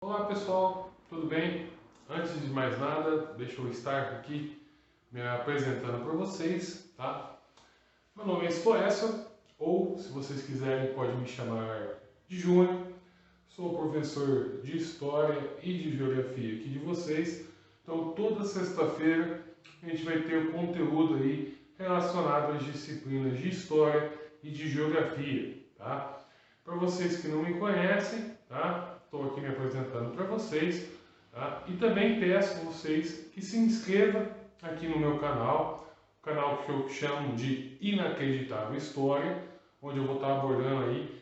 Olá pessoal, tudo bem? Antes de mais nada, deixa eu estar aqui me apresentando para vocês, tá? Meu nome é Stoessa, ou se vocês quiserem pode me chamar de Júnior. Sou professor de História e de Geografia aqui de vocês. Então toda sexta-feira a gente vai ter o conteúdo aí relacionado às disciplinas de História e de Geografia, tá? Para vocês que não me conhecem, tá? Estou aqui me apresentando para vocês, tá? E também peço a vocês que se inscrevam aqui no meu canal, o canal que eu chamo de Inacreditável História, onde eu vou estar abordando aí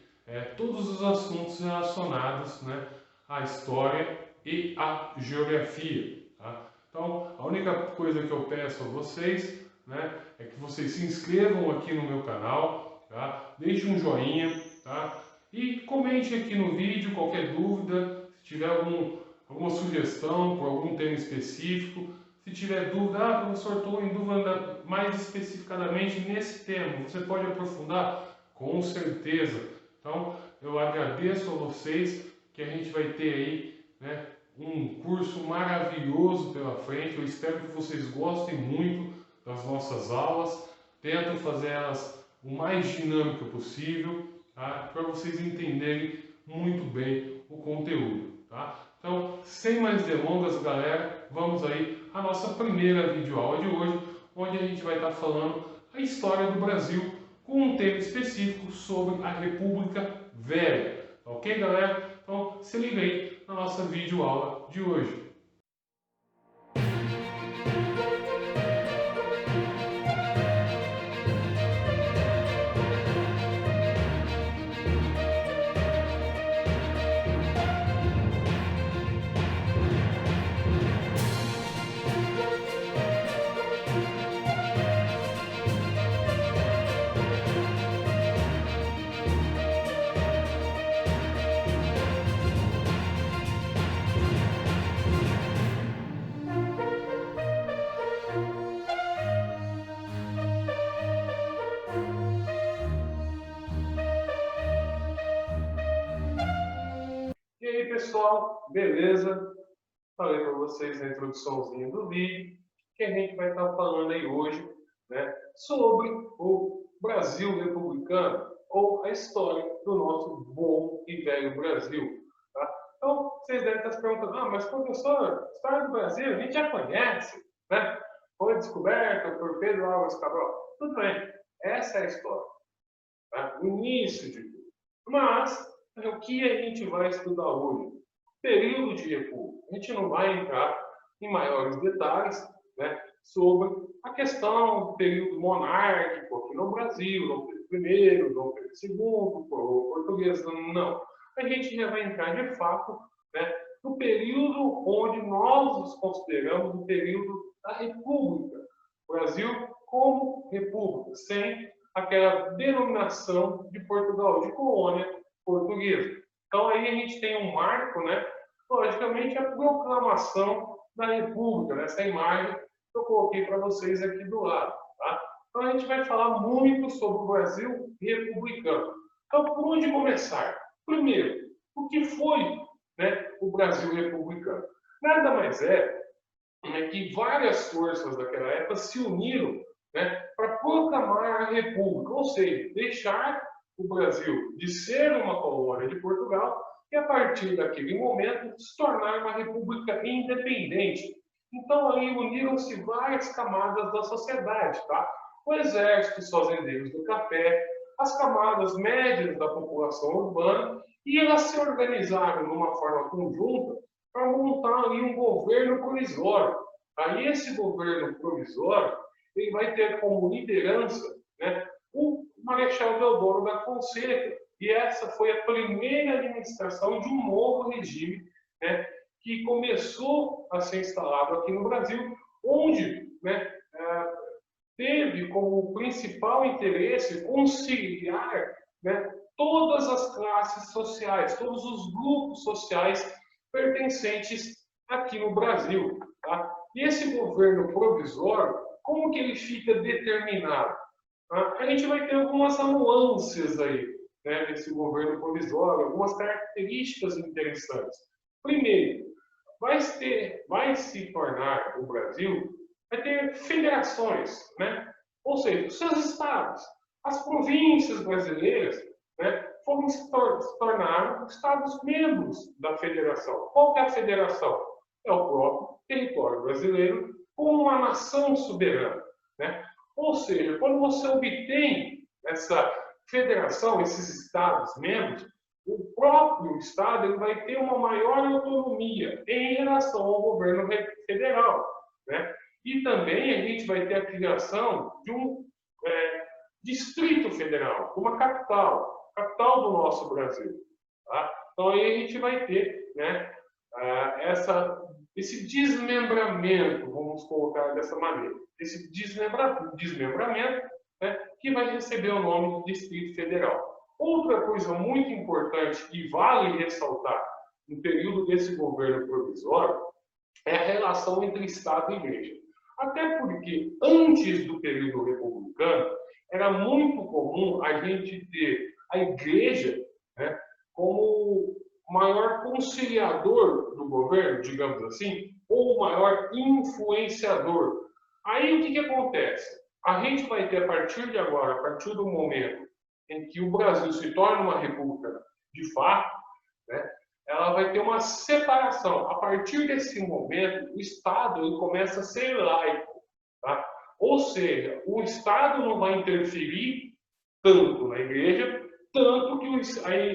todos os assuntos relacionados, né, à história e à geografia, tá? Então, a única coisa que eu peço a vocês, né, é que vocês se inscrevam aqui no meu canal, tá? Deixe um joinha, tá? E comente aqui no vídeo qualquer dúvida, se tiver alguma sugestão por algum tema específico. Se tiver dúvida, professor, estou em dúvida mais especificadamente nesse tema, você pode aprofundar? Com certeza. Então, eu agradeço a vocês que a gente vai ter aí, né, um curso maravilhoso pela frente. Eu espero que vocês gostem muito das nossas aulas. Tento fazer elas o mais dinâmica possível, tá? Para vocês entenderem muito bem o conteúdo, tá? Então, sem mais delongas, galera, vamos aí à nossa primeira videoaula de hoje, onde a gente vai estar falando a história do Brasil com um tema específico sobre a República Velha. Ok, galera? Então, se liga aí na nossa videoaula de hoje. E aí, pessoal, beleza? Falei para vocês na introduçãozinha do vídeo que a gente vai estar falando aí hoje, né, sobre o Brasil republicano ou a história do nosso bom e velho Brasil. Tá? Então, vocês devem estar se perguntando, mas professor, a história do Brasil a gente já conhece, né? Foi descoberta por Pedro Álvares Cabral. Tudo bem, essa é a história, tá? O início de tudo. Mas, o que a gente vai estudar hoje? Período de república. A gente não vai entrar em maiores detalhes, né, sobre a questão do período monárquico aqui no Brasil, Dom Pedro I, Dom Pedro II, coroa portuguesa, não. A gente já vai entrar de fato, né, no período onde nós consideramos o período da República. O Brasil como República, sem aquela denominação de Portugal, de colônia portuguesa. Então aí a gente tem um marco, né? Logicamente a proclamação da República, nessa imagem que eu coloquei para vocês aqui do lado, tá? Então a gente vai falar muito sobre o Brasil republicano. Então por onde começar? Primeiro, o que foi, né, o Brasil republicano? Nada mais é que várias forças daquela época se uniram, né, para proclamar a República, ou seja, deixar o Brasil de ser uma colônia de Portugal e, a partir daquele momento, se tornar uma república independente. Então, ali uniram-se várias camadas da sociedade, tá? O exército, os fazendeiros do café, as camadas médias da população urbana, e elas se organizaram de uma forma conjunta para montar ali um governo provisório. Aí esse governo provisório ele vai ter como liderança, né, o Marechal Deodoro da Fonseca. E essa foi a primeira administração de um novo regime, né, que começou a ser instalado aqui no Brasil, onde, né, teve como principal interesse conciliar, né, todas as classes sociais, todos os grupos sociais pertencentes aqui no Brasil. Tá? E esse governo provisório, como que ele fica determinado? Tá? A gente vai ter algumas nuances aí, né, desse governo provisório, algumas características interessantes. Primeiro, vai se tornar o Brasil, vai ter federações, né? Ou seja, os seus estados, as províncias brasileiras, né, foram se tornaram estados membros da federação. Qual que é a federação? É o próprio território brasileiro como uma nação soberana, né? Ou seja, quando você obtém essa federação, esses estados membros, o próprio Estado ele vai ter uma maior autonomia em relação ao governo federal, né? E também a gente vai ter a criação de um Distrito Federal, uma capital do nosso Brasil. Tá? Então aí a gente vai ter, né, esse desmembramento, vamos colocar dessa maneira, esse desmembramento, né, que vai receber o nome de Distrito Federal. Outra coisa muito importante que vale ressaltar no período desse governo provisório é a relação entre Estado e Igreja. Até porque, antes do período republicano, era muito comum a gente ter a Igreja, né, como maior conciliador do governo, digamos assim, ou o maior influenciador. Aí o que acontece? A gente vai ter, a partir de agora, a partir do momento em que o Brasil se torna uma república de fato, né, ela vai ter uma separação. A partir desse momento, o Estado ele começa a ser laico. Tá? Ou seja, o Estado não vai interferir tanto na igreja, tanto que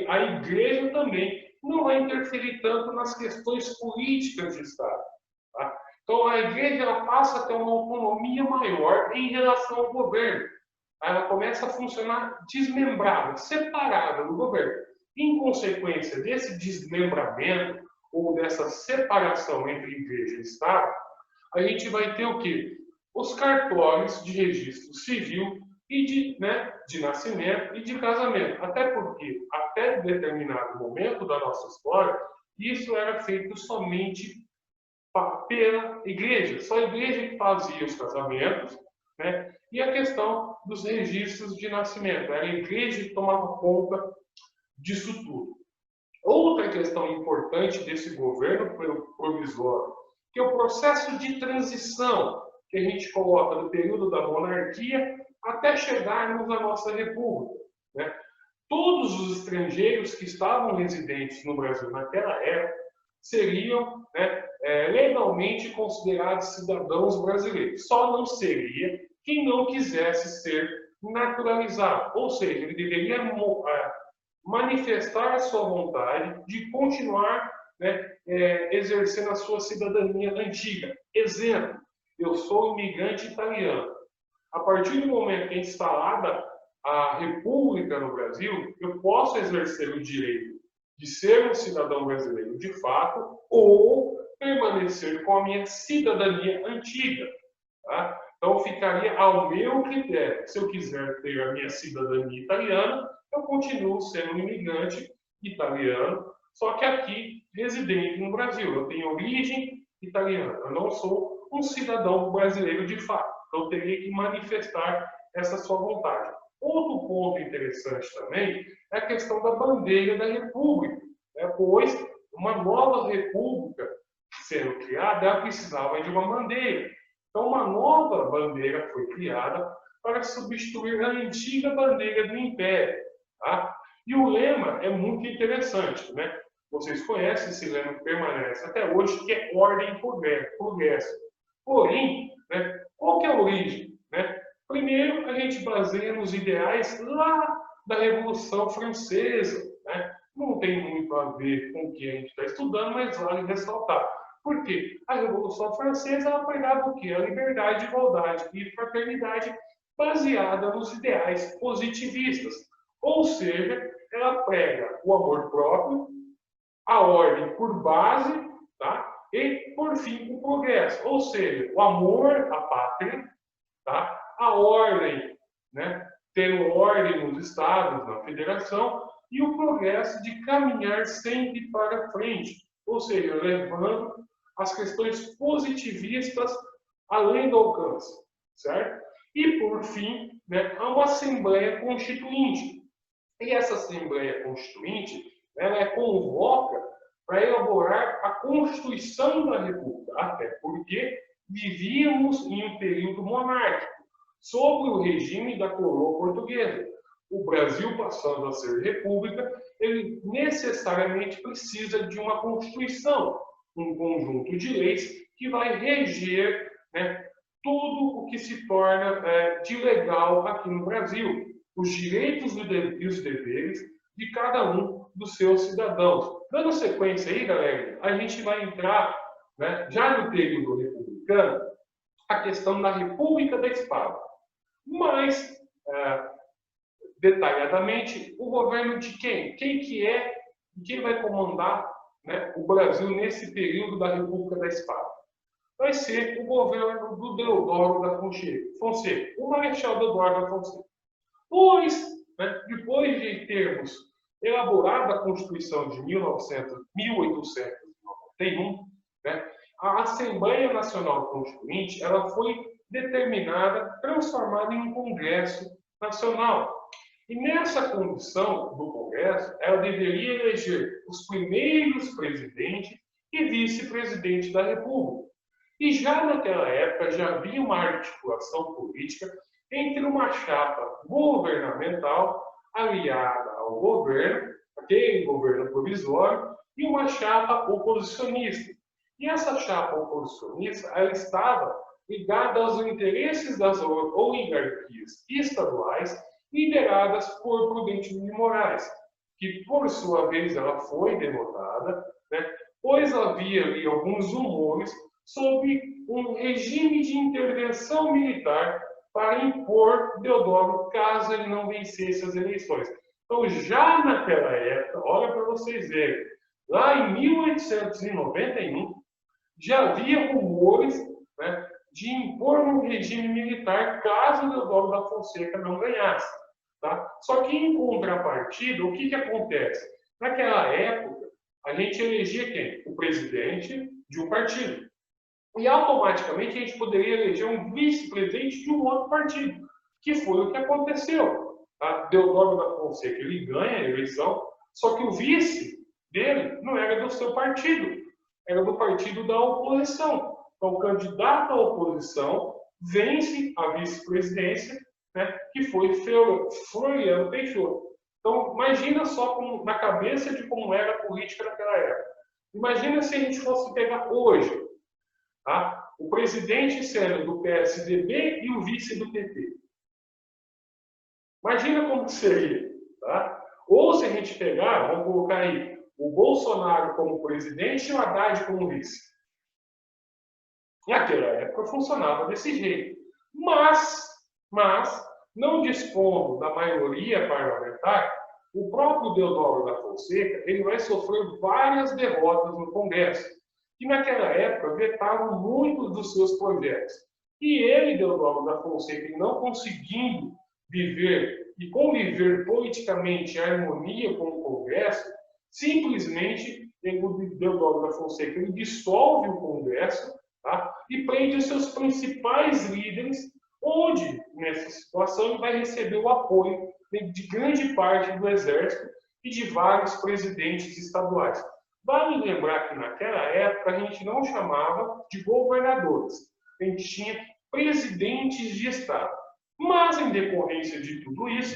a igreja também não vai interferir tanto nas questões políticas de Estado. Tá? Então, a igreja ela passa a ter uma autonomia maior em relação ao governo. Ela começa a funcionar desmembrada, separada do governo. Em consequência desse desmembramento ou dessa separação entre igreja e Estado, a gente vai ter o quê? Os cartórios de registro civil e de nascimento e de casamento. Até porque, até determinado momento da nossa história, isso era feito somente pela igreja. Só a igreja que fazia os casamentos, né? E a questão dos registros de nascimento. Era a igreja que tomava conta disso tudo. Outra questão importante desse governo provisório, que é o processo de transição que a gente coloca do período da monarquia até chegarmos à nossa república, né? Todos os estrangeiros que estavam residentes no Brasil naquela época seriam, né, legalmente considerados cidadãos brasileiros. Só não seria quem não quisesse ser naturalizado, ou seja, ele deveria manifestar a sua vontade de continuar, né, exercendo a sua cidadania antiga. Exemplo, eu sou imigrante italiano. A partir do momento que é instalada a República no Brasil, eu posso exercer o direito de ser um cidadão brasileiro de fato ou permanecer com a minha cidadania antiga. Tá? Então, ficaria ao meu critério. Se eu quiser ter a minha cidadania italiana, eu continuo sendo um imigrante italiano, só que aqui residente no Brasil. Eu tenho origem italiana, eu não sou um cidadão brasileiro de fato. Então, teria que manifestar essa sua vontade. Outro ponto interessante também é a questão da bandeira da República, né? Pois uma nova República sendo criada, ela precisava de uma bandeira. Então, uma nova bandeira foi criada para substituir a antiga bandeira do Império. Tá? E o lema é muito interessante, né? Vocês conhecem esse lema que permanece até hoje, que é ordem e progresso. Porém, né, qual que é a origem? Né? Primeiro, a gente baseia nos ideais lá da Revolução Francesa. Né? Não tem muito a ver com o que a gente está estudando, mas vale ressaltar. Por quê? A Revolução Francesa ela pregava o quê? A liberdade, igualdade e fraternidade baseada nos ideais positivistas. Ou seja, ela prega o amor próprio, a ordem por base, tá? E, por fim, o progresso. Ou seja, o amor à pátria, tá? A ordem, né? Ter ordem nos estados, na federação, e o progresso de caminhar sempre para frente. Ou seja, levando as questões positivistas além do alcance, certo? E, por fim, né, há uma Assembleia Constituinte. E essa Assembleia Constituinte, ela convoca para elaborar a Constituição da República, até porque vivíamos em um período monárquico, sob o regime da coroa portuguesa. O Brasil, passando a ser república, ele necessariamente precisa de uma Constituição, um conjunto de leis que vai reger, né, tudo o que se torna de legal aqui no Brasil, os direitos e os deveres de cada um dos seus cidadãos. Dando sequência aí, galera, a gente vai entrar, né, já no período republicano, a questão da República da Espada. Mas, detalhadamente, o governo de quem? Quem vai comandar, né, o Brasil nesse período da República da Espada? Vai ser o governo do Deodoro da Fonseca, o Marechal Deodoro da Fonseca. Pois, né, depois de termos elaborado a Constituição de 1891, né, a Assembleia Nacional Constituinte ela foi determinada, transformada em um Congresso Nacional. E nessa condição do Congresso, ela deveria eleger os primeiros presidentes e vice-presidente da República. E já naquela época já havia uma articulação política entre uma chapa governamental aliada ao governo, aquele governo provisório, e uma chapa oposicionista. E essa chapa oposicionista ela estava ligada aos interesses das oligarquias estaduais lideradas por Prudente de Moraes, que por sua vez ela foi derrotada, né, pois havia ali alguns rumores sobre um regime de intervenção militar para impor Deodoro caso ele não vencesse as eleições. Então, já naquela época, olha para vocês verem, lá em 1891, já havia rumores, né, de impor um regime militar caso Deodoro da Fonseca não ganhasse. Tá? Só que, em contrapartida, o que acontece? Naquela época, a gente elegia quem? O presidente de um partido. E, automaticamente, a gente poderia eleger um vice-presidente de um outro partido, que foi o que aconteceu. Tá? Deodoro da Fonseca, ele ganha a eleição, só que o vice dele não era do seu partido, era do partido da oposição. Então, o candidato à oposição vence a vice-presidência, né, que foi Floriano Peixoto. Então, imagina só na cabeça de como era a política naquela época. Imagina se a gente fosse pegar hoje, tá? O presidente sendo do PSDB e o vice do PT. Imagina como seria. Tá? Ou se a gente pegar, vamos colocar aí, o Bolsonaro como presidente e o Haddad como vice. Naquela época funcionava desse jeito. Mas não dispondo da maioria parlamentar, o próprio Deodoro da Fonseca ele vai sofrer várias derrotas no Congresso, que naquela época vetaram muitos dos seus projetos. E ele, Deodoro da Fonseca, não conseguindo viver e conviver politicamente em harmonia com o Congresso, simplesmente, o Deodoro da Fonseca ele dissolve o Congresso, tá? E prende os seus principais líderes, onde, nessa situação, ele vai receber o apoio de grande parte do Exército e de vários presidentes estaduais. Vale lembrar que, naquela época, a gente não chamava de governadores, a gente tinha presidentes de Estado. Mas, em decorrência de tudo isso,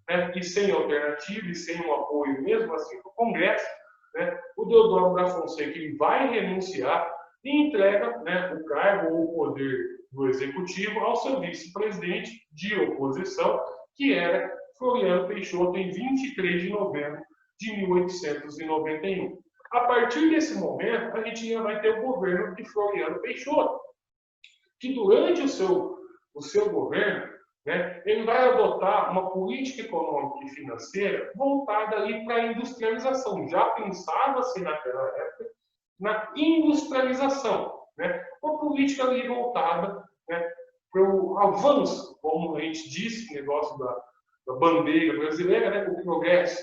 né, e sem alternativa e sem um apoio mesmo assim do Congresso, né, o Deodoro da Fonseca ele vai renunciar e entrega, né, o cargo ou o poder do Executivo ao seu vice-presidente de oposição, que era Floriano Peixoto, em 23 de novembro de 1891. A partir desse momento, a gente já vai ter o governo de Floriano Peixoto, que durante o seu governo, né, ele vai adotar uma política econômica e financeira voltada ali para a industrialização. Já pensava-se naquela época na industrialização, né? Uma política ali voltada, né, para o avanço, como a gente disse, o negócio da bandeira brasileira, né, o progresso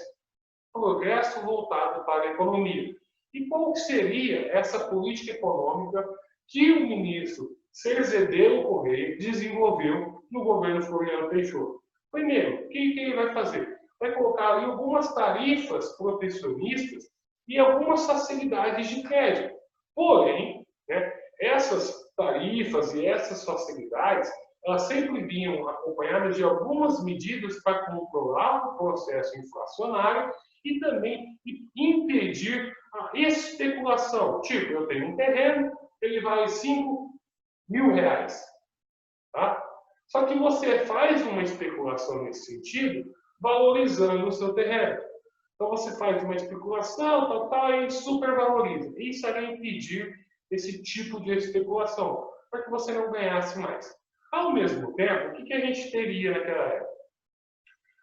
voltado para a economia. E qual seria essa política econômica que o ministro Cerzedelo Correia desenvolveu no governo Floriano Peixoto? Primeiro, o que ele vai fazer? Vai colocar ali algumas tarifas protecionistas e algumas facilidades de crédito. Porém, né, essas tarifas e essas facilidades, elas sempre vinham acompanhadas de algumas medidas para controlar o processo inflacionário e também impedir a especulação. Tipo, eu tenho um terreno, ele vale 5.000 reais. Tá? Só que você faz uma especulação nesse sentido, valorizando o seu terreno. Então você faz uma especulação, e supervaloriza. Isso era impedir esse tipo de especulação, para que você não ganhasse mais. Ao mesmo tempo, o que a gente teria naquela época?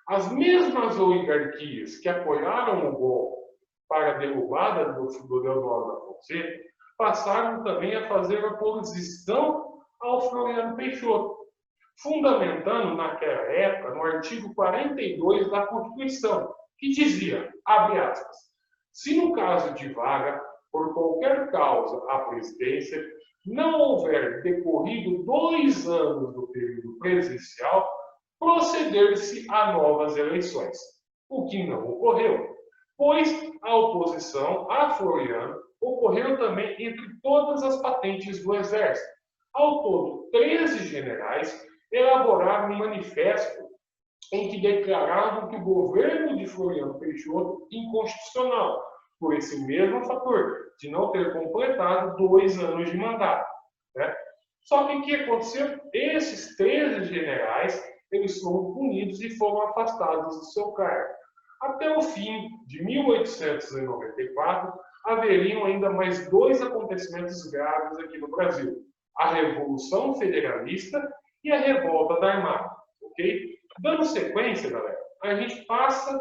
As mesmas oligarquias que apoiaram o golpe para a derrubada do Deodoro da Fonseca passaram também a fazer oposição ao Floriano Peixoto, fundamentando naquela época no artigo 42 da Constituição, que dizia, abre aspas, se no caso de vaga, por qualquer causa à presidência, não houver decorrido 2 anos do período presidencial, proceder-se a novas eleições, o que não ocorreu, pois a oposição a Floriano ocorreu também entre todas as patentes do Exército. Ao todo, 13 generais elaboraram um manifesto em que declaravam que o governo de Floriano Peixoto inconstitucional, por esse mesmo fator, de não ter completado 2 anos de mandato. Né? Só que o que aconteceu? Esses 13 generais, eles foram punidos e foram afastados do seu cargo. Até o fim de 1894, haveriam ainda mais 2 acontecimentos graves aqui no Brasil. A Revolução Federalista e a Revolta da Armada. Ok? Dando sequência, galera, a gente passa,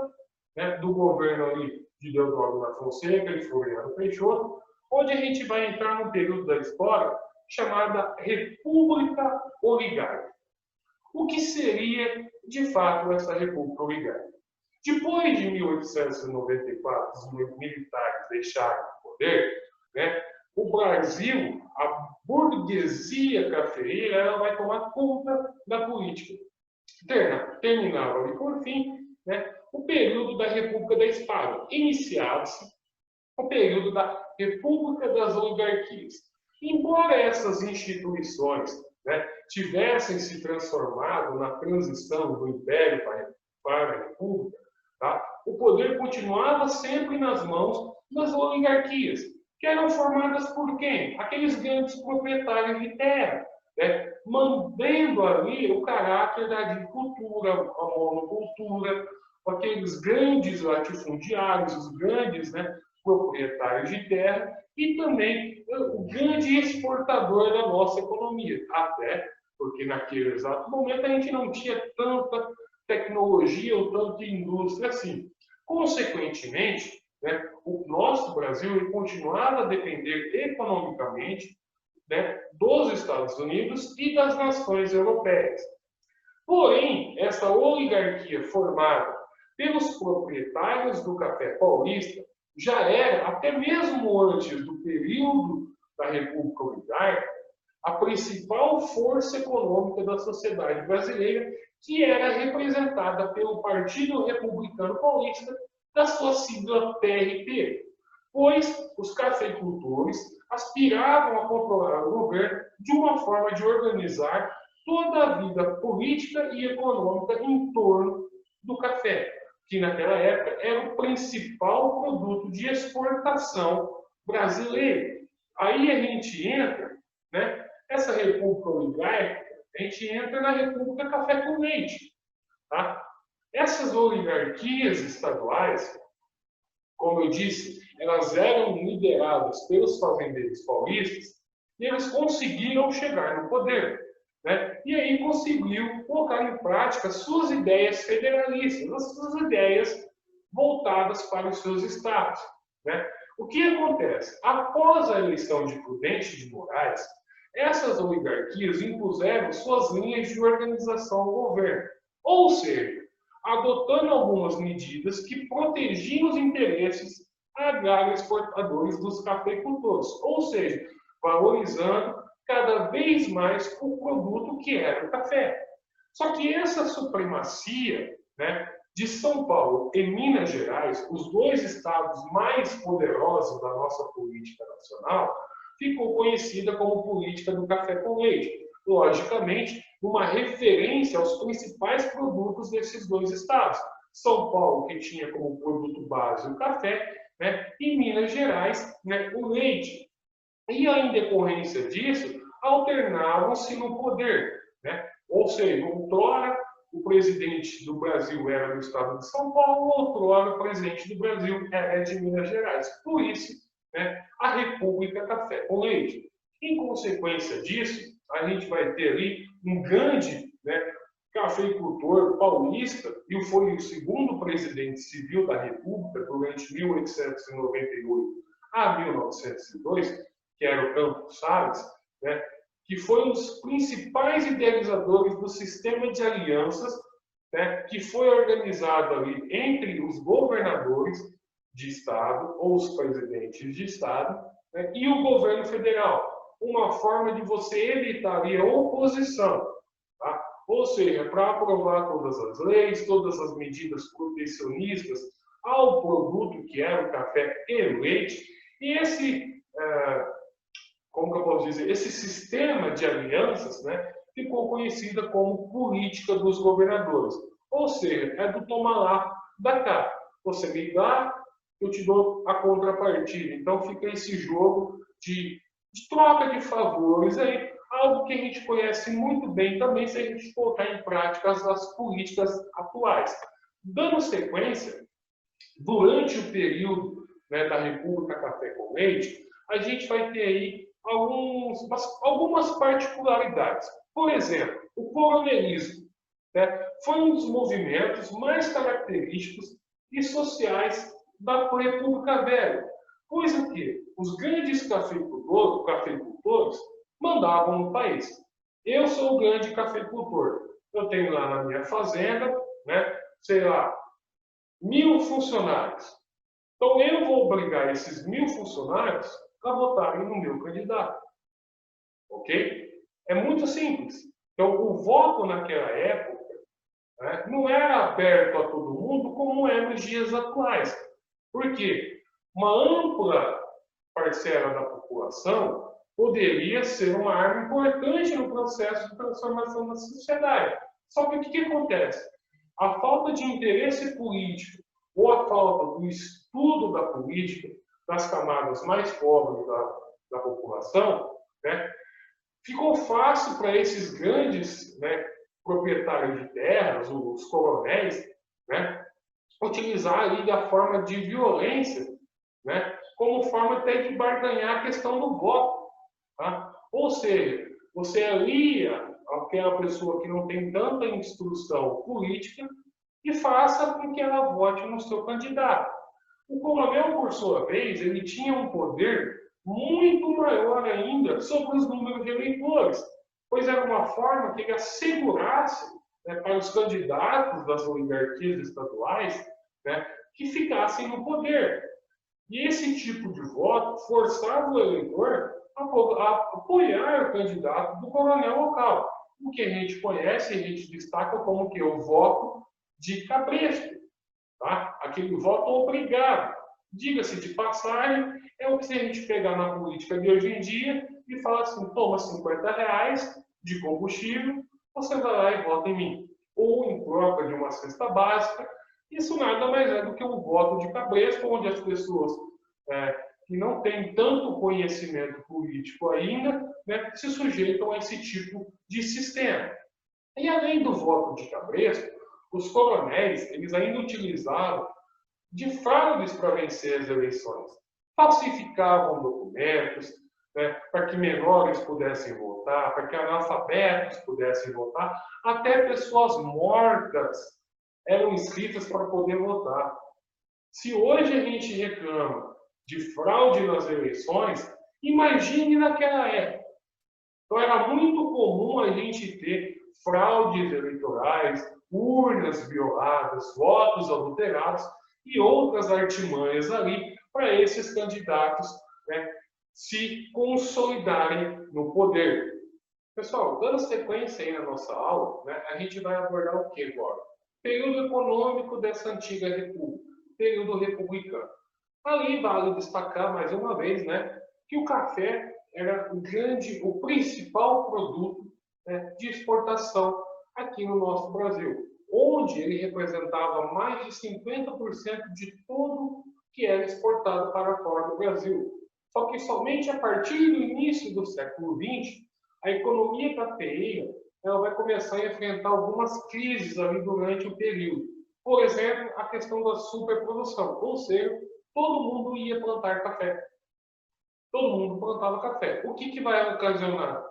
né, do governo ali de Deodoro da Fonseca e Floriano Peixoto, onde a gente vai entrar num período da história chamada República Oligárquica. O que seria, de fato, essa República Oligárquica? Depois de 1894, os militares deixaram o poder, né, o Brasil, a burguesia cafeeira, ela vai tomar conta da política. Terminava ali, por fim, né, o período da República da Espada. Iniciava-se o período da República das Oligarquias. Embora essas instituições, né, tivessem se transformado na transição do Império para a República, tá, o poder continuava sempre nas mãos das oligarquias, que eram formadas por quem? Aqueles grandes proprietários de terra, né, mantendo ali o caráter da agricultura, a monocultura, aqueles grandes latifundiários, os grandes, né, proprietários de terra e também o grande exportador da nossa economia. Até porque naquele exato momento a gente não tinha tanta tecnologia ou tanta indústria assim. Consequentemente, né, o nosso Brasil continuava a depender economicamente, né, dos Estados Unidos e das nações europeias. Porém, essa oligarquia formada pelos proprietários do café paulista já era, até mesmo antes do período da República Oligárquica, a principal força econômica da sociedade brasileira, que era representada pelo Partido Republicano Paulista, da sua sigla PRP, pois os cafeicultores aspiravam a controlar o governo de uma forma de organizar toda a vida política e econômica em torno do café, que naquela época era o principal produto de exportação brasileiro. Aí a gente entra, né, essa República Oligárquica, a gente entra na República Café com Leite. Tá? Essas oligarquias estaduais, como eu disse, elas eram lideradas pelos fazendeiros paulistas e eles conseguiram chegar no poder. Né? E aí conseguiu colocar em prática suas ideias federalistas, as suas ideias voltadas para os seus estados. Né? O que acontece? Após a eleição de Prudente de Moraes, essas oligarquias impuseram suas linhas de organização ao governo. Ou seja, adotando algumas medidas que protegiam os interesses agrário-exportadores dos cafeicultores, ou seja, valorizando cada vez mais o produto que era o café. Só que essa supremacia, né, de São Paulo e Minas Gerais, os dois estados mais poderosos da nossa política nacional, ficou conhecida como política do café com leite. Logicamente, uma referência aos principais produtos desses dois estados. São Paulo, que tinha como produto base o café, né, e Minas Gerais, né, o leite. E, em decorrência disso, alternavam-se no poder. Né? Ou seja, outrora o presidente do Brasil era do estado de São Paulo, outrora o presidente do Brasil era de Minas Gerais. Por isso, né, a República Café com Leite. Em consequência disso, a gente vai ter ali um grande, né, cafeicultor paulista, e foi o segundo presidente civil da República durante 1898 a 1902, que era o Campos Salles, né, que foi um dos principais idealizadores do sistema de alianças, né, que foi organizado ali entre os governadores de estado ou os presidentes de estado, né, e o governo federal, uma forma de você evitar a oposição, tá? Ou seja, para aprovar todas as leis, todas as medidas protecionistas ao produto que era o café e o leite, e como que eu posso dizer, esse sistema de alianças, né, ficou conhecida como política dos governadores. Ou seja, é do toma lá, dá cá. Você me dá, eu te dou a contrapartida. Então fica esse jogo de troca de favores aí, algo que a gente conhece muito bem também se a gente colocar em prática as políticas atuais. Dando sequência, durante o período, né, da República Café com Leite, a gente vai ter aí algumas particularidades. Por exemplo, o coronelismo, né, foi um dos movimentos mais característicos e sociais da República Velha. Pois o quê? Os grandes cafeicultores mandavam no país. Eu sou o grande cafeicultor. Eu tenho lá na minha fazenda, né, sei lá, 1.000 funcionários. Então, eu vou obrigar esses 1.000 funcionários a votarem no meu candidato. Ok? É muito simples. Então, o voto naquela época, né, não era aberto a todo mundo como é nos dias atuais. Por quê? Uma ampla parcela da população poderia ser uma arma importante no processo de transformação da sociedade. Só que o que acontece? A falta de interesse político ou a falta do estudo da política das camadas mais pobres da população, né, ficou fácil para esses grandes, né, proprietários de terras, os coronéis, né, utilizar ali da forma de violência, né, como forma até de barganhar a questão do voto. Tá? Ou seja, você alia aquela pessoa que não tem tanta instrução política e faça com que ela vote no seu candidato. O coronel, por sua vez, ele tinha um poder muito maior ainda sobre os números de eleitores, pois era uma forma que ele assegurasse, né, para os candidatos das oligarquias estaduais, né, que ficassem no poder. E esse tipo de voto forçava o eleitor a apoiar o candidato do coronel local, o que a gente conhece e a gente destaca como que o voto de cabresto, tá? Aquele voto obrigado. Diga-se de passagem, é o que se a gente pegar na política de hoje em dia e falar assim, toma R$ 50 de combustível, você vai lá e vota em mim. Ou em troca de uma cesta básica. Isso nada mais é do que um voto de cabresto, onde as pessoas que não têm tanto conhecimento político ainda, né, se sujeitam a esse tipo de sistema. E além do voto de cabresto, os coronéis eles ainda utilizavam de fraudes para vencer as eleições. Falsificavam documentos, né, para que menores pudessem votar, para que analfabetos pudessem votar, até pessoas mortas eram inscritas para poder votar. Se hoje a gente reclama de fraude nas eleições, imagine naquela época. Então era muito comum a gente ter fraudes eleitorais, urnas violadas, votos adulterados e outras artimanhas ali para esses candidatos, né, se consolidarem no poder. Pessoal, dando sequência aí na nossa aula, né, a gente vai abordar o que agora? Período econômico dessa antiga república, período republicano. Ali vale destacar mais uma vez, né, que o café era o principal produto, né, de exportação aqui no nosso Brasil, onde ele representava mais de 50% de tudo que era exportado para fora do Brasil. Só que somente a partir do início do século XX, a economia cafeeira ela vai começar a enfrentar algumas crises ali durante o período. Por exemplo, a questão da superprodução, ou seja, todo mundo ia plantar café. Todo mundo plantava café. O que vai ocasionar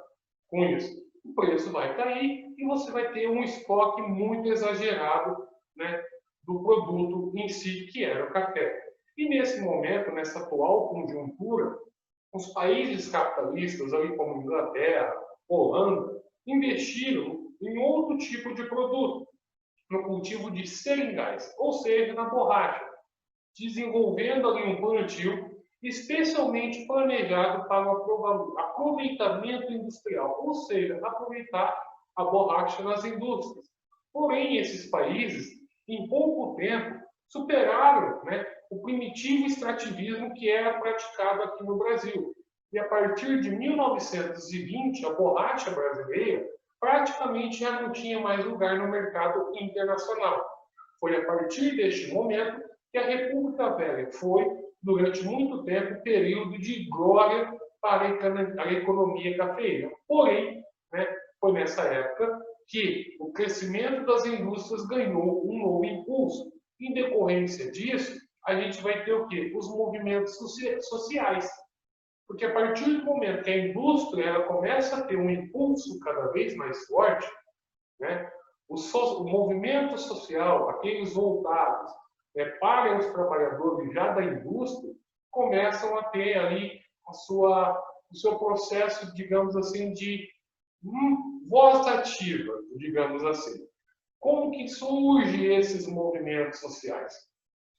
com isso? O preço vai cair e você vai ter um estoque muito exagerado, né, do produto em si, que era o café. E nesse momento, nessa atual conjuntura, os países capitalistas, ali como Inglaterra, Holanda, investiram em outro tipo de produto, no cultivo de seringais, ou seja, na borracha, desenvolvendo ali um plantio especialmente planejado para o aproveitamento industrial, ou seja, aproveitar a borracha nas indústrias. Porém, esses países, em pouco tempo, superaram, né, o primitivo extrativismo que era praticado aqui no Brasil. E a partir de 1920, a borracha brasileira praticamente já não tinha mais lugar no mercado internacional. Foi a partir deste momento que a República Velha foi, durante muito tempo, período de glória para a economia cafeeira. Porém, né, foi nessa época que o crescimento das indústrias ganhou um novo impulso. Em decorrência disso, a gente vai ter o quê? Os movimentos sociais. Porque a partir do momento que a indústria ela começa a ter um impulso cada vez mais forte, né, o movimento social, aqueles voltados, né, para os trabalhadores já da indústria, começam a ter ali o seu processo, digamos assim, de voz ativa, digamos assim. Como que surgem esses movimentos sociais?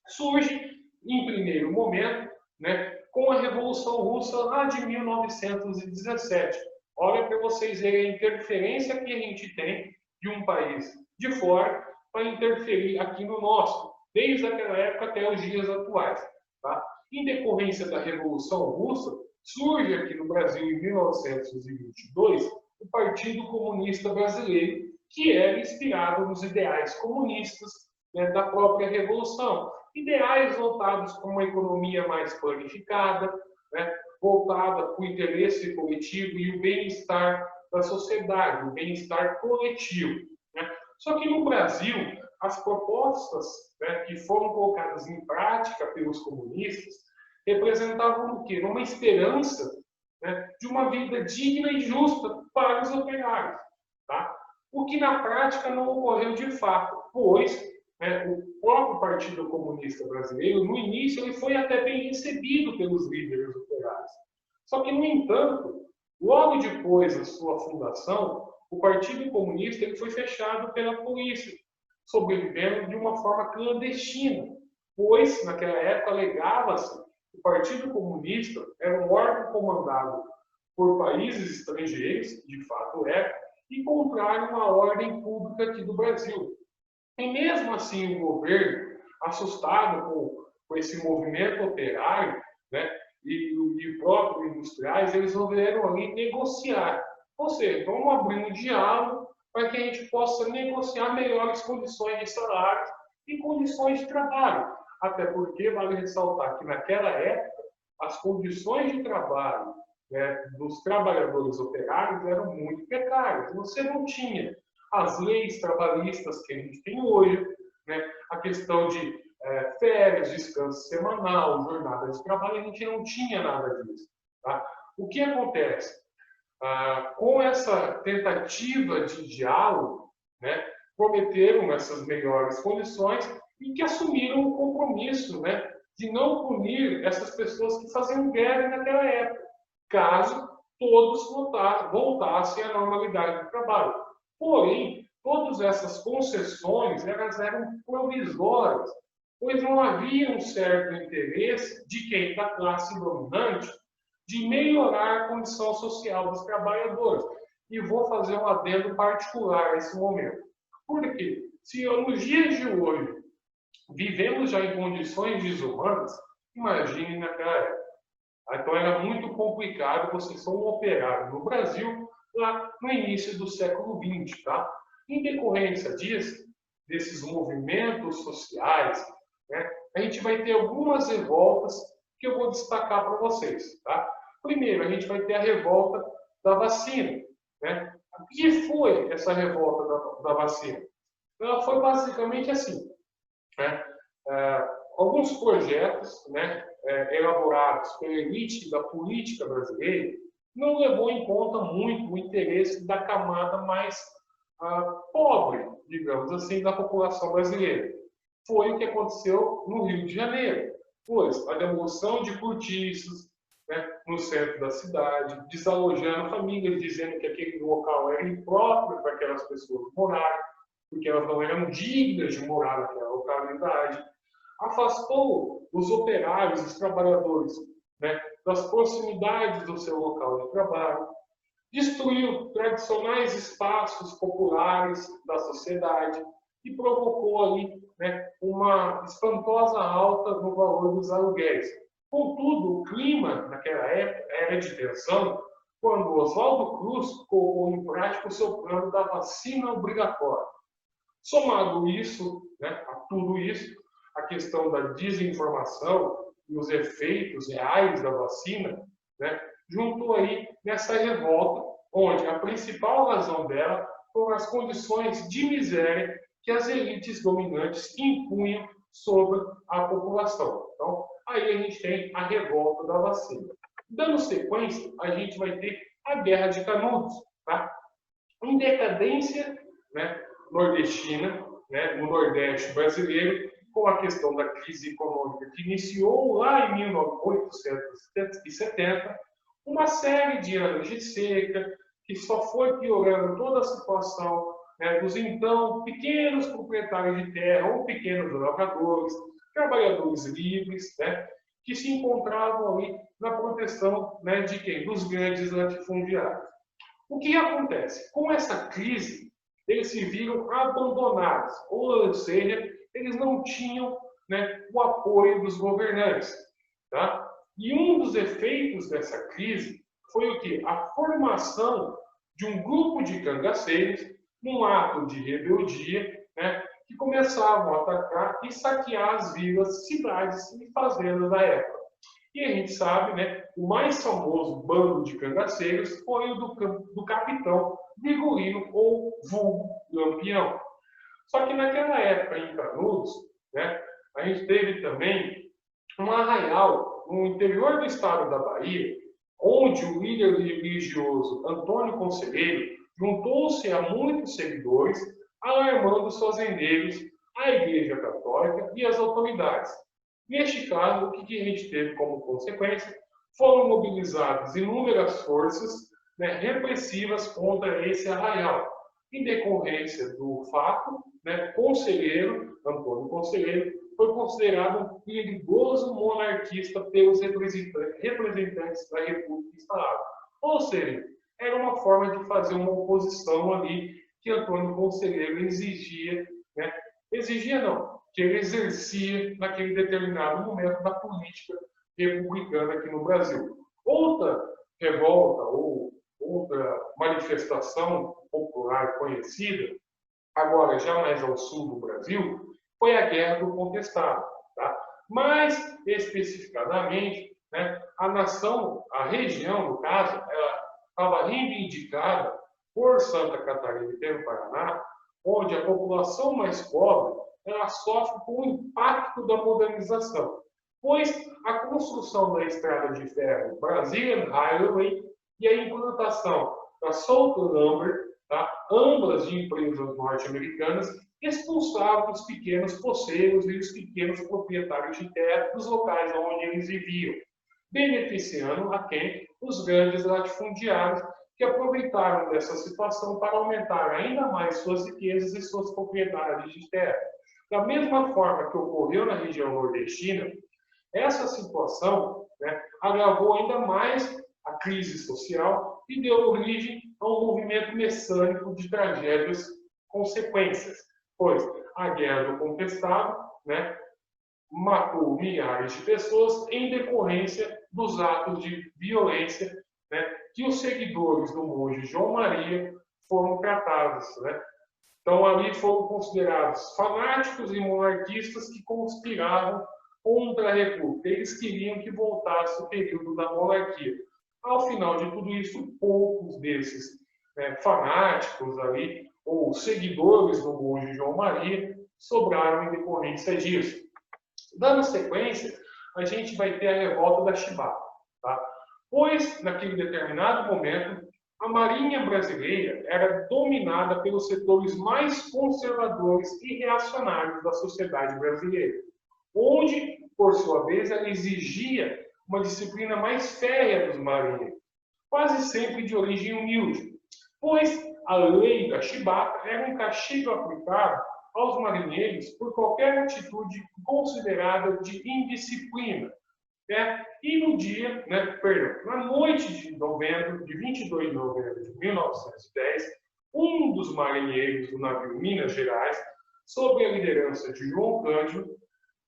Surge, em primeiro momento, né, com a Revolução Russa lá de 1917. Olha para vocês verem a interferência que a gente tem de um país de fora para interferir aqui no nosso, desde aquela época até os dias atuais. Tá? Em decorrência da Revolução Russa, surge aqui no Brasil, em 1922, o Partido Comunista Brasileiro, que era inspirado nos ideais comunistas, né, da própria Revolução. Ideais voltados para uma economia mais planificada, né, voltada para o interesse coletivo e o bem-estar da sociedade, o bem-estar coletivo. Né? Só que no Brasil, as propostas, né, que foram colocadas em prática pelos comunistas representavam o quê? Uma esperança, né, de uma vida digna e justa para os operários. Tá? O que na prática não ocorreu de fato, pois, né, o próprio Partido Comunista Brasileiro, no início, ele foi até bem recebido pelos líderes operários. Só que, no entanto, logo depois da sua fundação, o Partido Comunista ele foi fechado pela polícia, sobrevivendo de uma forma clandestina, pois, naquela época, alegava-se que o Partido Comunista era um órgão comandado por países estrangeiros, de fato é, e contrário à ordem pública aqui do Brasil. E mesmo assim o governo, assustado com esse movimento operário, né, e próprios industriais, eles resolveram ali negociar. Ou seja, vamos abrir um diálogo para que a gente possa negociar melhores condições de salário e condições de trabalho. Até porque, vale ressaltar que naquela época, as condições de trabalho, né, dos trabalhadores operários eram muito precárias. Você não tinha as leis trabalhistas que a gente tem hoje, né, a questão de férias, descanso semanal, jornada de trabalho, a gente não tinha nada disso. Tá? O que acontece? Com essa tentativa de diálogo, né, prometeram essas melhores condições e que assumiram o compromisso, né, de não punir essas pessoas que faziam guerra naquela época, caso todos voltassem à normalidade do trabalho. Porém, todas essas concessões elas eram provisórias, pois não havia um certo interesse de quem da classe dominante de melhorar a condição social dos trabalhos. E vou fazer um adendo particular nesse momento. Por quê? se nos dias de hoje vivemos já em condições desumanas, imagine naquela época. Então era muito complicado você ser um operário no Brasil lá no início do século XX, tá? Em decorrência disso, desses movimentos sociais, né, a gente vai ter algumas revoltas que eu vou destacar para vocês, tá? Primeiro, a gente vai ter a revolta da vacina, né? O que foi essa revolta da vacina? Ela foi basicamente assim, né? Alguns projetos, né, elaborados pela elite da política brasileira não levou em conta muito o interesse da camada mais pobre, digamos assim, da população brasileira. Foi o que aconteceu no Rio de Janeiro, pois a demolição de cortiços, né, no centro da cidade, desalojando famílias, dizendo que aquele local era impróprio para aquelas pessoas morarem, porque elas não eram dignas de morar naquela localidade, afastou os operários, os trabalhadores, né, das proximidades do seu local de trabalho, destruiu tradicionais espaços populares da sociedade e provocou ali, né, uma espantosa alta no valor dos aluguéis. Contudo, o clima naquela época era de tensão quando Oswaldo Cruz colocou em prática o seu plano da vacina obrigatória. Somado isso, né, a tudo isso, a questão da desinformação e os efeitos reais da vacina, né, juntou aí nessa revolta, onde a principal razão dela foram as condições de miséria que as elites dominantes impunham sobre a população. Então, aí a gente tem a revolta da vacina. Dando sequência, a gente vai ter a Guerra de Canudos, tá? Em decadência, né, nordestina, né, no Nordeste brasileiro, com a questão da crise econômica que iniciou lá em 1870, uma série de anos de seca, que só foi piorando toda a situação, né, dos então pequenos proprietários de terra ou pequenos lavradores, trabalhadores livres, né, que se encontravam ali na proteção, né, de quem? Dos grandes latifundiários. O que acontece? Com essa crise, eles se viram abandonados, ou seja, eles não tinham, né, o apoio dos governantes. Tá? E um dos efeitos dessa crise foi o quê? A formação de um grupo de cangaceiros, num ato de rebeldia, né, que começavam a atacar e saquear as vilas, cidades e fazendas da época. E a gente sabe, né, o mais famoso bando de cangaceiros foi o do capitão Vigorino, ou vulgo Lampião. Só que naquela época, em Canudos, né, a gente teve também um arraial no interior do estado da Bahia, onde o líder religioso Antônio Conselheiro juntou-se a muitos seguidores, alarmando os fazendeiros, a Igreja Católica e as autoridades. Neste caso, o que a gente teve como consequência? Foram mobilizadas inúmeras forças, né, repressivas contra esse arraial. Em decorrência do fato, né, Antônio Conselheiro, foi considerado um perigoso monarquista pelos representantes da República instalada. Ou seja, era uma forma de fazer uma oposição ali que Antônio Conselheiro exigia, né? Exigia não, que ele exercia naquele determinado momento da política republicana aqui no Brasil. Outra revolta ou outra manifestação popular conhecida, agora já mais ao sul do Brasil, foi a Guerra do Contestado. Tá? Mais especificadamente, né, a região, no caso, ela estava reivindicada por Santa Catarina e pelo Paraná, onde a população mais pobre ela sofre com o impacto da modernização, pois a construção da estrada de ferro Brazilian Highway e a implantação da Southern Lumber, tá, ambas de empresas norte-americanas, expulsavam os pequenos poceiros e os pequenos proprietários de terra dos locais onde eles viviam, beneficiando a quem? Os grandes latifundiários, que aproveitaram dessa situação para aumentar ainda mais suas riquezas e suas propriedades de terra. Da mesma forma que ocorreu na região nordestina, essa situação, né, agravou ainda mais a crise social e deu origem a um movimento messiânico de tragédias consequências. pois a guerra do contestado, né, matou milhares de pessoas em decorrência dos atos de violência, né, que os seguidores do monge João Maria foram tratados, né? Então, ali foram considerados fanáticos e monarquistas que conspiravam contra a República. Eles queriam que voltasse o período da monarquia. Ao final de tudo isso, poucos desses, né, fanáticos ali, ou seguidores do monge João Maria, sobraram em decorrência disso. Dando sequência, a gente vai ter a revolta da Chibata, tá? Pois, naquele determinado momento, a Marinha brasileira era dominada pelos setores mais conservadores e reacionários da sociedade brasileira, onde, por sua vez, ela exigia uma disciplina mais férrea dos marinheiros, quase sempre de origem humilde, pois a lei da Chibata era um castigo aplicado aos marinheiros por qualquer atitude considerada de indisciplina. Né? E no dia, né, perdão, na noite de novembro, de 22 de novembro de 1910, um dos marinheiros do navio Minas Gerais, sob a liderança de João Cândido,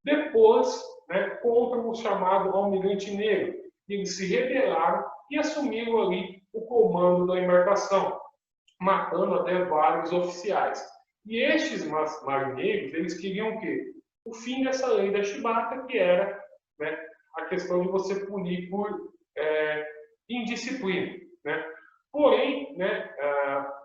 depôs, né, contra o chamado Almirante Negro. Eles se rebelaram e assumiram ali o comando da embarcação, matando até vários oficiais. E estes marinheiros, eles queriam o quê? O fim dessa lei da Chibata, que era, né, a questão de você punir por indisciplina, né? Porém, né,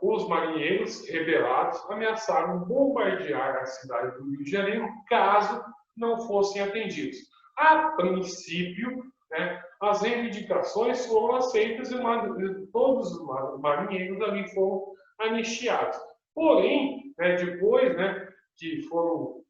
os marinheiros rebelados ameaçaram bombardear a cidade do Rio de Janeiro caso não fossem atendidos. A princípio, né, as reivindicações foram aceitas e todos os marinheiros ali foram anistiados. Porém, né, depois, né, que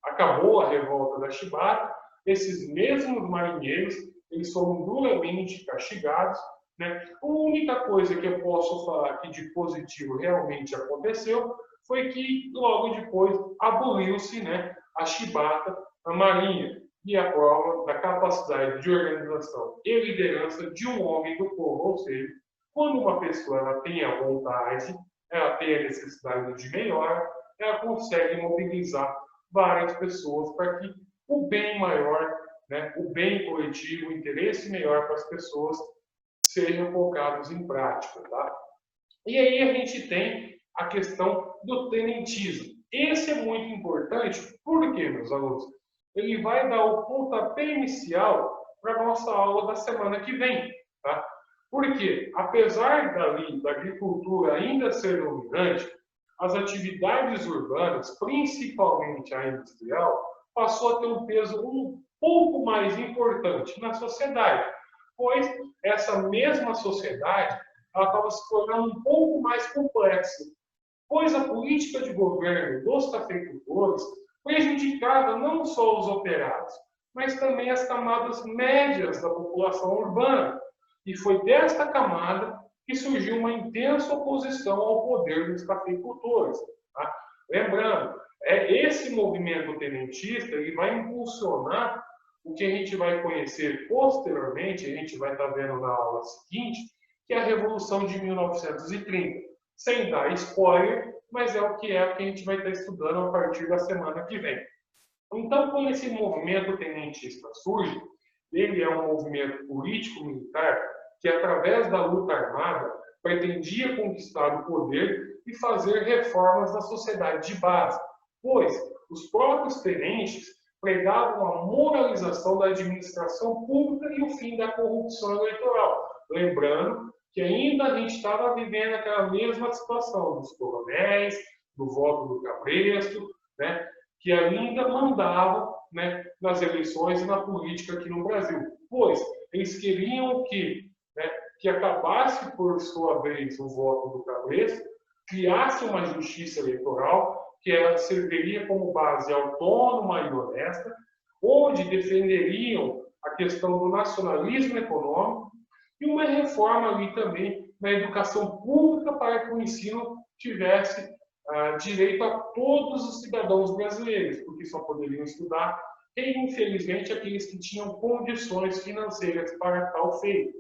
acabou a revolta da Chibata, esses mesmos marinheiros eles foram duramente castigados, né? A única coisa que eu posso falar que de positivo realmente aconteceu foi que logo depois aboliu-se, né, a Chibata na Marinha e a prova da capacidade de organização e liderança de um homem do povo, ou seja, quando uma pessoa ela tem a vontade, ela tem a necessidade de melhor, ela consegue mobilizar várias pessoas para que o bem maior, né, o bem coletivo, o interesse melhor para as pessoas sejam colocados em prática. Tá? E aí a gente tem a questão do tenentismo. Esse é muito importante, porque, meus alunos, ele vai dar o pontapé inicial para a nossa aula da semana que vem. Tá? Porque, apesar da agricultura ainda ser dominante, as atividades urbanas, principalmente a industrial, passou a ter um peso um pouco mais importante na sociedade, pois essa mesma sociedade ela estava se tornando um pouco mais complexa, pois a política de governo dos cafeicultores prejudicava não só os operários, mas também as camadas médias da população urbana. E foi desta camada que surgiu uma intensa oposição ao poder dos cafeicultores. Tá? Lembrando, esse movimento tenentista ele vai impulsionar o que a gente vai conhecer posteriormente, a gente vai estar vendo na aula seguinte, que é a Revolução de 1930. Sem dar spoiler, mas é o que a gente vai estar estudando a partir da semana que vem. Então, quando esse movimento tenentista surge, ele é um movimento político-militar que, através da luta armada, pretendia conquistar o poder e fazer reformas na sociedade de base, pois os próprios tenentes pregavam a moralização da administração pública e o fim da corrupção eleitoral. Lembrando que ainda a gente estava vivendo aquela mesma situação dos coronéis, do voto do cabresto, né, que ainda mandavam, né, nas eleições e na política aqui no Brasil. Pois eles queriam que acabasse, por sua vez, o voto do cabresto, criasse uma justiça eleitoral que ela serviria como base autônoma e honesta, onde defenderiam a questão do nacionalismo econômico e uma reforma ali também na educação pública para que o ensino tivesse direito a todos os cidadãos brasileiros, porque só poderiam estudar e, infelizmente, aqueles que tinham condições financeiras para tal feito.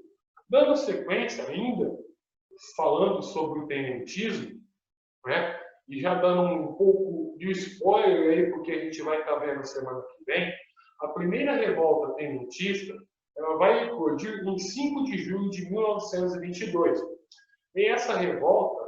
Dando sequência ainda, falando sobre o tenentismo, né, e já dando um pouco de spoiler aí, porque a gente vai estar vendo semana que vem, a primeira revolta tenentista ela vai eclodir em 5 de julho de 1922. E essa revolta,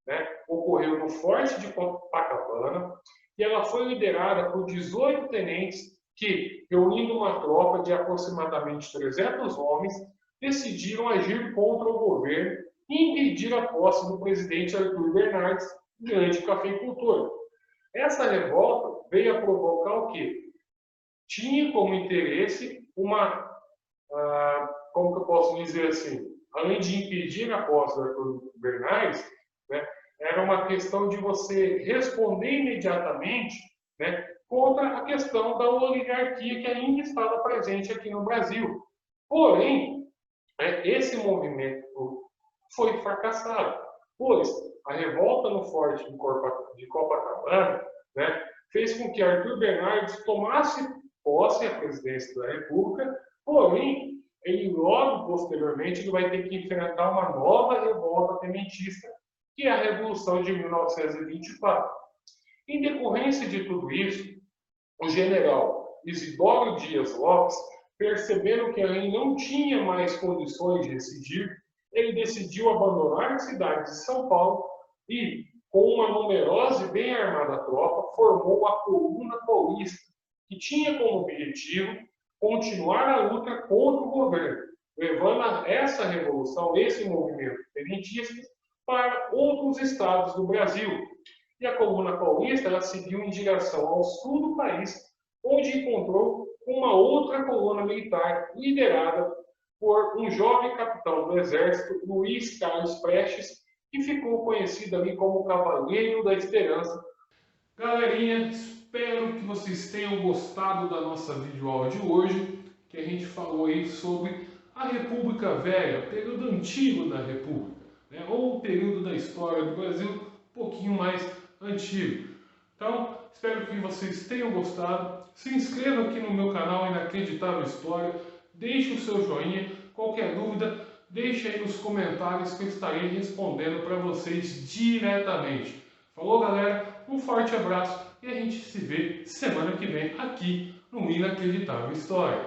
né, ocorreu no Forte de Copacabana e ela foi liderada por 18 tenentes que, reunindo uma tropa de aproximadamente 300 homens, decidiram agir contra o governo e impedir a posse do presidente Arthur Bernardes, grande cafeicultor. Essa revolta veio a provocar o quê? Tinha como interesse uma, como que eu posso dizer assim, além de impedir a posse do Arthur Bernardes, né, era uma questão de você responder imediatamente, né, contra a questão da oligarquia que ainda estava presente aqui no Brasil. Porém, né, esse movimento foi fracassado, pois a revolta no Forte de Copacabana, né, fez com que Arthur Bernardes tomasse posse à presidência da República, porém, ele logo posteriormente ele vai ter que enfrentar uma nova revolta tenentista, que é a Revolução de 1924. Em decorrência de tudo isso, o general Isidoro Dias Lopes, percebendo que ele não tinha mais condições de decidir, ele decidiu abandonar a cidade de São Paulo e, com uma numerosa e bem armada tropa, formou a Coluna Paulista, que tinha como objetivo continuar a luta contra o governo, levando essa revolução, esse movimento tenentista, para outros estados do Brasil. E a Coluna Paulista ela seguiu em direção ao sul do país, onde encontrou uma outra coluna militar liderada por um jovem capitão do exército, Luiz Carlos Prestes, que ficou conhecido ali como Cavaleiro da Esperança. Galerinha, espero que vocês tenham gostado da nossa videoaula de hoje, que a gente falou aí sobre a República Velha, o período antigo da República, né? Ou o período da história do Brasil um pouquinho mais antigo. Então, espero que vocês tenham gostado. Se inscreva aqui no meu canal Inacreditável História, deixe o seu joinha, qualquer dúvida, deixe aí nos comentários que eu estarei respondendo para vocês diretamente. Falou, galera? Um forte abraço e a gente se vê semana que vem aqui no Inacreditável História.